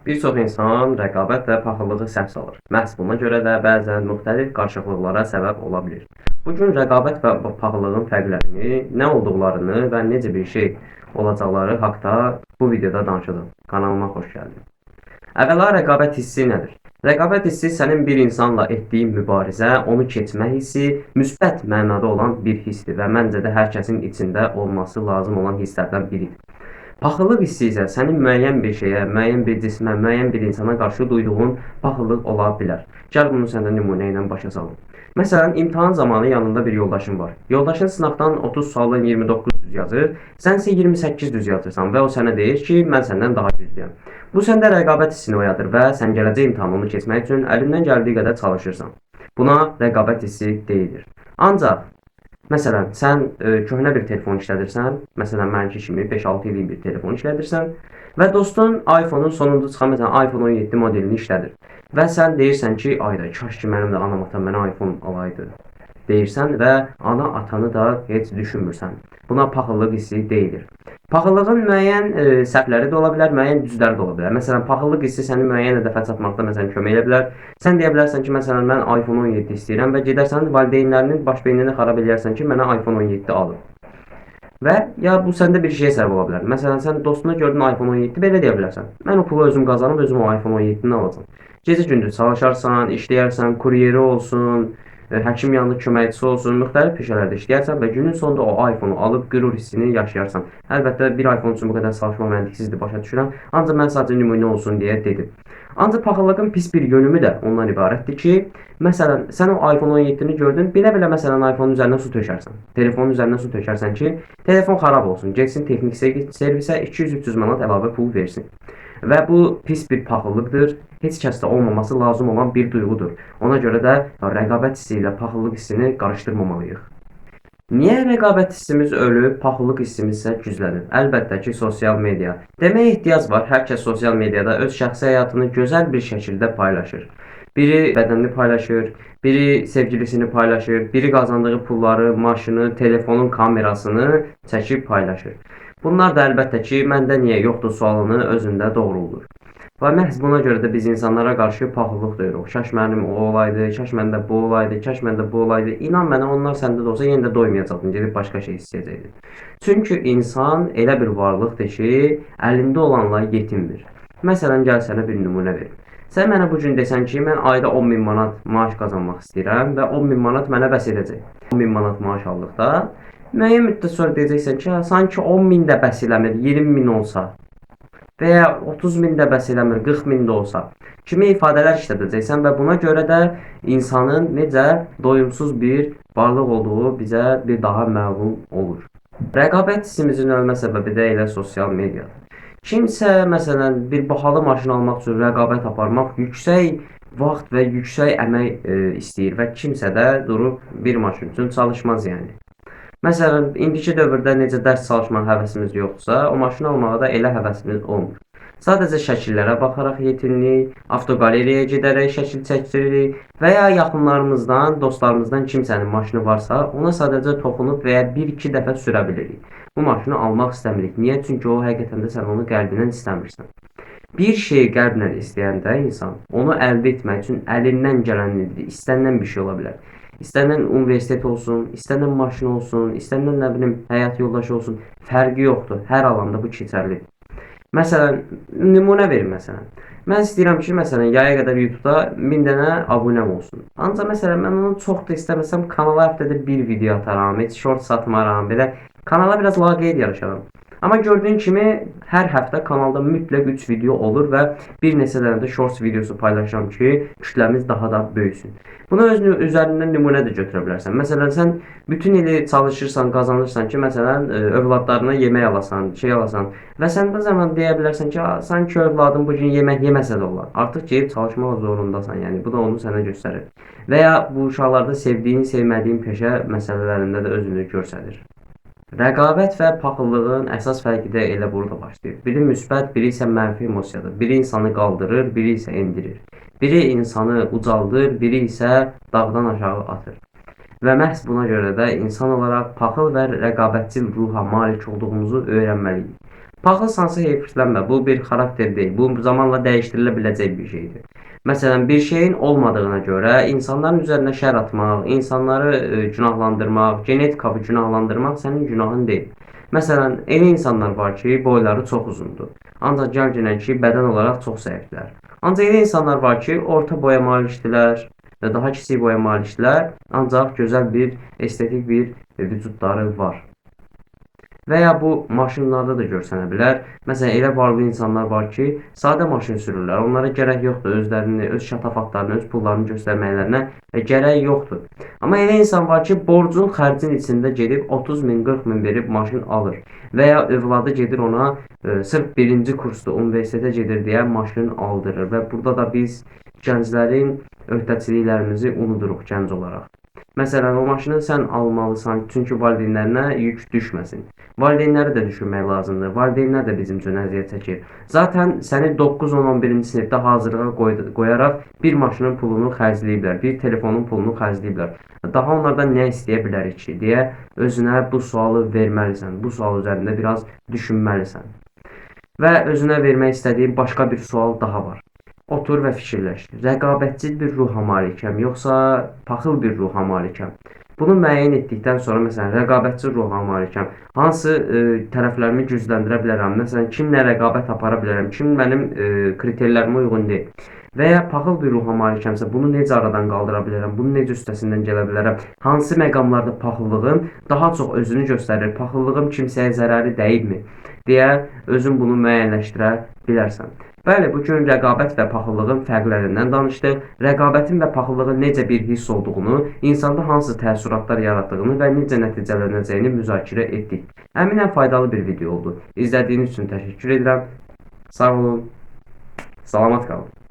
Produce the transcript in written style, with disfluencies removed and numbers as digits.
Bir çox insan rəqabət və paxıllığı səhv salır. Məhz buna görə də bəzən müxtəlif qarışıqlıqlara səbəb ola bilir. Bu gün rəqabət və paxıllığın fərqlərini, nə olduqlarını və necə bir şey olacaqları haqqında bu videoda danışacağam. Kanalıma xoş gəldin. Əvvəla rəqabət hissi nədir? Rəqabət hissi sənin bir insanla etdiyin mübarizə, onu keçmə hissi, müsbət mənada olan bir hissdir və məncə də hər kəsin içində olması lazım olan hisslərdən biridir. Paxıllıq hissi isə sənin müəyyən bir şeyə, müəyyən bir cismə, müəyyən bir insana qarşı duyduğun paxıllıq ola bilər. Gəl bunu səndə nümunə ilə başa salım. Məsələn, imtahan zamanı yanında bir yoldaşın var. Yoldaşın sınaqdan 30 sualdan 29 düz yazır, sən isə 28 düz yazırsan və o sənə deyir ki, mən səndən daha güclüyəm. Bu səndə rəqabət hissini oyadır və sən gələcək imtahanını keçmək üçün əlindən gəldiyi qədər çalışırsan. Buna rəqabət hissi deyilir. Ancaq məsələn, sən köhnə bir telefon işlədirsən, məsələn, mənimki kimi 5-6 illik bir telefon işlədirsən və dostun iPhone-un sonunda çıxan, məsələn, iPhone 17 modelini işlədir və sən deyirsən ki, ayda kaş ki, mənim də anam atam mənə iPhone alaydı deyirsən və ana atanı da heç düşünmürsən. Buna paxıllıq hissi deyilir. Paxıllığın müəyyən səhvləri də ola bilər, müəyyən düzləri də ola bilər. Məsələn, paxıllıq hissi səni müəyyən hədəfə çatmaqda məsələn kömək edə bilər. Sən deyə bilərsən ki, məsələn, mən iPhone 17 istəyirəm və gedərsən valideynlərinin baş beynini xarab edərsən ki, mənə iPhone 17 alın. Və ya bu səndə bir şeyə səbəb ola bilər. Məsələn, sən dostuna gördün iPhone 17, belə deyə bilərsən. Mən o pulu özüm qazanıb özüm o iPhone 17-ni alacağam. Gecə-gündüz çalışarsan, işləyərsən, kuryeri olsun, həkim yanında köməkçisi olsun, müxtəlif peşələrdə işləyərsən və günün sonunda o iPhone-u alıb qürur hissini yaşayarsan. Əlbəttə, bir iPhone üçün bu qədər çalışmaq məntiqsizdir, başa düşürəm. Ancaq mən sadəcə nümunə olsun deyə dedim. Ancaq paxıllığın pis bir yönümü də ondan ibarətdir ki, məsələn, sən o iPhone 17-ni gördün, bilə-bilə məsələn iPhone-un üzərinə su tökərsən. Telefonun üzərinə su tökərsən ki, telefon xarab olsun, getsin texnik servisə 200-300 manat əlavə pul versin. Və bu pis bir paxıllıqdır. Heç kəsdə olmaması lazım olan bir duyğudur. Ona görə də rəqabət hissi ilə paxıllıq hissini qarışdırmamalıyıq. Niyə rəqabət hissimiz ölüb, paxıllıq hissimiz isə güclənir? Əlbəttə ki, sosial media. Deməyə ehtiyac var. Hər kəs sosial mediada öz şəxsi həyatını gözəl bir şəkildə paylaşır. Biri bədənini paylaşır, biri sevgilisini paylaşır, biri qazandığı pulları, maşını, telefonun kamerasını çəkib paylaşır. Bunlar da əlbəttə ki, məndə niyə yoxdur sualını özündə doğruldur. Və məhz buna görə də biz insanlara qarşı paxıllıq duyuruq. Kaş mənim o olaydı, kaş məndə bu olaydı, kaş məndə bu olaydı. İnan mənə onlar səndə də olsa yenə də doymayacaqdın, gedib başqa şey istəyəcəkdin. Çünki insan elə bir varlıqdır ki, əlində olanla yetinmir. Məsələn, gəl sənə bir nümunə verim. Sən mənə bu gün desən ki, mən ayda 10.000 manat maaş qazanmaq istəyirəm və 10.000 manat mənə bəs edəcək. 10.000 manat maaş aldıqda müəyyən müddət sonra deyəcəksən ki, sanki 10.000 də bəs eləmir, 20.000 olsa və ya 30.000 də bəs eləmir, 40.000 də olsa kimi ifadələr işlədəcəksən və buna görə də insanın necə doyumsuz bir varlıq olduğu bizə bir daha məlum olur. Rəqabət hissimizin ölmə səbəbi də elə sosial mediadır. Kimsə məsələn bir bahalı maşın almaq üçün rəqabət aparmaq yüksək vaxt və yüksək əmək istəyir və kimsə də durub bir maşın üçün çalışmaz yəni. Məsələn, indiki dövrdə necə dərs çalışmaq həvəsimiz yoxdursa, o maşını almağa da elə həvəsimiz olmur. Sadəcə şəkillərə baxaraq yetinirik, avtoqaleriyaya gedərək şəkil çəkdiririk və ya yaxınlarımızdan, dostlarımızdan kimsənin maşını varsa, ona sadəcə toxunub və ya 1-2 dəfə sürə bilirik. Bu maşını almaq istəmirik. Niyə? Çünki o həqiqətən də sən onu qəlbindən istəmirsən. Bir şeyi qəlblə istəyəndə insan, onu əldə etmək üçün əlindən gələn istənilən bir şey ola bilər. İstənilən universitet olsun, istənilən maşın olsun, istənilən nə bilim həyat yoldaşı olsun, fərqi yoxdur. Hər alanda bu keçərlidir. Məsələn, nümunə verim məsələn. Mən istəyirəm ki, məsələn, yaya qədər YouTube-da 1000 dənə abunəm olsun. Ancaq məsələn, mən onu çox da istəməsəm, kanala həftədə bir video ataram, heç short satmaram, belə kanala biraz laqeyd yaraşaram. Amma gördüyün kimi hər həftə kanalda mütləq 3 video olur və bir neçə dənə də shorts videosu paylaşıram ki, kütləmiz daha da böyüsün. Bunu öz üzərindən nümunə də götürə bilərsən. Məsələn, sən bütün ili çalışırsan, qazanırsan ki, məsələn, övladlarına yemək alasan, şey alasan və sən də zaman deyə bilərsən ki, sanki övladın bu gün yemək yeməsə də olar. Artıq gedib çalışmaq zorundasan, yəni bu da onu sənə göstərir. Və ya bu uşaqlarda sevdiyin, sevmədiyin peşə məsələlərində də özünü göstərir. Rəqabət və paxıllığın əsas fərqi də elə burada başlayır. Biri müsbət, biri isə mənfi emosiyadır. Biri insanı qaldırır, biri isə endirir. Biri insanı ucaldır, biri isə dağdan aşağı atır. Və məhz buna görə də insan olaraq paxıl və rəqabətçil ruha malik olduğumuzu öyrənməliyik. Paxılsansa heyflənmə. Bu bir xarakter deyil. Bu zamanla dəyişdirilə biləcək bir şeydir. Məsələn, bir şeyin olmadığına görə insanların üzərinə şər atmaq, insanları günahlandırmaq, genetikayı günahlandırmaq sənin günahın deyil. Məsələn, elə insanlar var ki, boyları çox uzundur. Ancaq gəlginən ki, bədən olaraq çox zəifdirlər. Ancaq elə insanlar var ki, orta boya malikdirlər, daha kiçik boya malikdirlər, ancaq gözəl bir, estetik bir vücudları var. Və ya bu maşınlarda da görsənə bilər. Məsələn, elə varlı insanlar var ki, sadə maşın sürürlər. Onlara gərək yoxdur özlərini, öz şatafatlarını, öz pullarını göstərməklərinə gərək yoxdur. Amma elə insan var ki, borcun, xərcin içində gedib 30 min, 40 min verib maşın alır. Və ya övladı gedir ona sırf birinci kursda universitetə gedir deyə maşın aldırır. Və burada da biz gənclərin öhdəçiliklərimizi unuduruq gənc olaraq. Məsələn, o maşını sən almalısan, çünki valideynlərinə yük düşməsin. Valideynləri də düşünmək lazımdır. Valideynlər də bizim üçün əziyyət çəkir. Zaten səni 9, 10, 11-ci sinifdə hazırlığa qoyaraq bir maşının pulunu xərcləyiblər, bir telefonun pulunu xərcləyiblər. Daha onlardan nə istəyə bilərik ki, deyə özünə bu sualı verməlisən. Bu sual üzərində biraz düşünməlisən. Və özünə vermək istədiyin başqa bir sual daha var. Otur və fikirləş. Rəqabətçil bir ruha malikəm, yoxsa paxıl bir ruha malikəm? Bunu müəyyən etdikdən sonra, məsələn, rəqabətçil ruha malikəm. Hansı tərəflərimi gücləndirə bilərəm? Məsələn, kimlə rəqabət apara bilərəm? Kim mənim kriterlərimə uyğun deyil? Və ya paxıl bir ruha malikəmsə, bunu necə aradan qaldıra bilərəm? Bunu necə üstəsindən gələ bilərəm? Hansı məqamlarda paxıllığım daha çox özünü göstərir? Paxıllığım kimsəyə zərəri dəyibmi? Deyə özün bunu müəyyənləşdirə bilərsən. Bəli, bu gün rəqabət və paxıllığın fərqlərindən danışdıq. Rəqabətin və paxıllığın necə bir hiss olduğunu, insanda hansı təəssüratlar yaratdığını və necə nəticələnəcəyini müzakirə etdik. Əminəm faydalı bir video oldu. İzlədiyiniz üçün təşəkkür edirəm. Sağ olun. Salamat qalın.